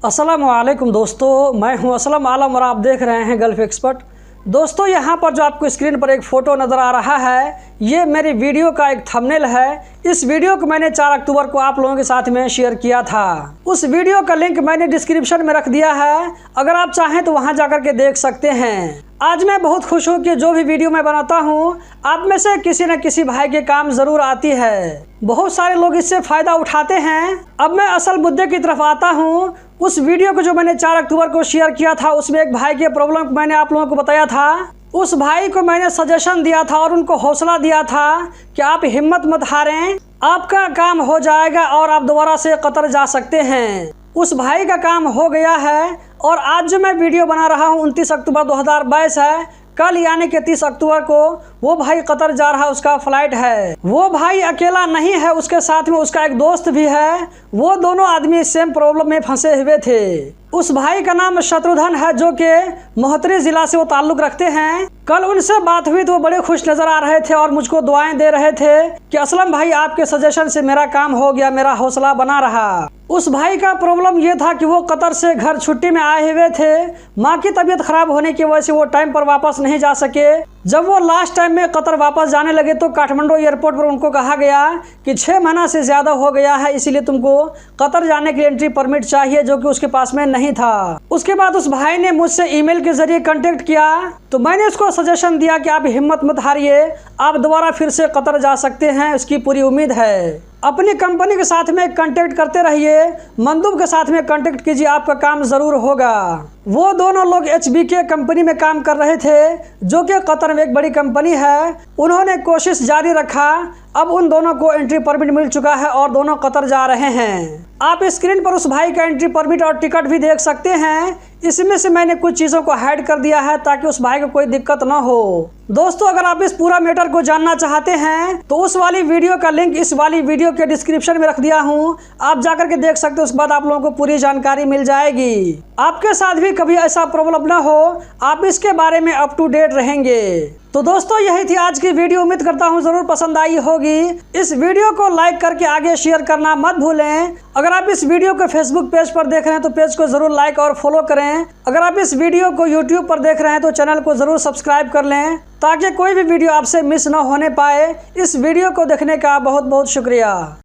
अस्सलाम वालेकुम दोस्तों, मैं हूं असलम आलम और आप देख रहे हैं गल्फ एक्सपर्ट। दोस्तों, यहां पर जो आपको स्क्रीन पर एक फ़ोटो नज़र आ रहा है, ये मेरी वीडियो का एक थंबनेल है। इस वीडियो को मैंने 4 अक्टूबर को आप लोगों के साथ में शेयर किया था। उस वीडियो का लिंक मैंने डिस्क्रिप्शन में रख दिया है, अगर आप चाहें तो वहां जाकर के देख सकते हैं। आज मैं बहुत खुश हूँ कि जो भी वीडियो मैं बनाता हूँ आप में से किसी न किसी भाई के काम ज़रूर आती है। बहुत सारे लोग इससे फ़ायदा उठाते हैं। अब मैं असल मुद्दे की तरफ आता हूँ। उस वीडियो को जो मैंने 4 अक्टूबर को शेयर किया था, उसमें एक भाई के प्रॉब्लम को मैंने आप लोगों को बताया था। उस भाई को मैंने सजेशन दिया था और उनको हौसला दिया था कि आप हिम्मत मत हारें, आपका काम हो जाएगा और आप दोबारा से कतर जा सकते हैं। उस भाई का काम हो गया है और आज जो मैं वीडियो बना रहा हूँ 29 अक्टूबर 2022 है। कल यानी कि 30 अक्टूबर को वो भाई कतर जा रहा है, उसका फ्लाइट है। वो भाई अकेला नहीं है, उसके साथ में उसका एक दोस्त भी है। वो दोनों आदमी सेम प्रॉब्लम में फंसे हुए थे। उस भाई का नाम शत्रुघ्न है, जो कि मोहतरी जिला से वो ताल्लुक रखते हैं। कल उनसे बात हुई तो वो बड़े खुश नजर आ रहे थे और मुझको दुआएं दे रहे थे कि असलम भाई, आपके सजेशन से मेरा काम हो गया, मेरा हौसला बना रहा। उस भाई का प्रॉब्लम ये था कि वो कतर से घर छुट्टी में आए हुए थे। माँ की तबीयत खराब होने की वजह से वो टाइम पर वापस नहीं जा सके। जब वो लास्ट टाइम में कतर वापस जाने लगे तो काठमांडू एयरपोर्ट पर उनको कहा गया कि 6 महीना से ज़्यादा हो गया है, इसीलिए तुमको कतर जाने के लिए एंट्री परमिट चाहिए, जो कि उसके पास में नहीं था। उसके बाद उस भाई ने मुझसे ईमेल के जरिए कांटेक्ट किया तो मैंने उसको सजेशन दिया कि आप हिम्मत मत हारिए, आप दोबारा फिर से कतर जा सकते हैं, उसकी पूरी उम्मीद है। अपनी कंपनी के साथ में कांटेक्ट करते रहिए, मंदूब के साथ में कांटेक्ट कीजिए, आपका काम ज़रूर होगा। वो दोनों लोग HBK कंपनी में काम कर रहे थे, जो कि कतर में एक बड़ी कंपनी है। उन्होंने कोशिश जारी रखा। अब उन दोनों को एंट्री परमिट मिल चुका है और दोनों कतर जा रहे हैं। आप स्क्रीन पर उस भाई का एंट्री परमिट और टिकट भी देख सकते हैं। इसमें से मैंने कुछ चीज़ों को हाइड कर दिया है ताकि उस भाई को कोई दिक्कत ना हो। दोस्तों, अगर आप इस पूरा मैटर को जानना चाहते हैं तो उस वाली वीडियो का लिंक इस वाली वीडियो के डिस्क्रिप्शन में रख दिया हूँ, आप जाकर के देख सकते हो। उसके बाद आप लोगों को पूरी जानकारी मिल जाएगी। आपके साथ भी कभी ऐसा प्रॉब्लम ना हो, आप इसके बारे में अप टू डेट रहेंगे। तो दोस्तों, यही थी आज की वीडियो। उम्मीद करता हूँ ज़रूर पसंद आई होगी। इस वीडियो को लाइक करके आगे शेयर करना मत भूलें। अगर आप इस वीडियो को फेसबुक पेज पर देख रहे हैं तो पेज को ज़रूर लाइक और फॉलो करें। अगर आप इस वीडियो को यूट्यूब पर देख रहे हैं तो चैनल को ज़रूर सब्सक्राइब कर लें, ताकि कोई भी वीडियो आपसे मिस ना होने पाए। इस वीडियो को देखने का बहुत बहुत शुक्रिया।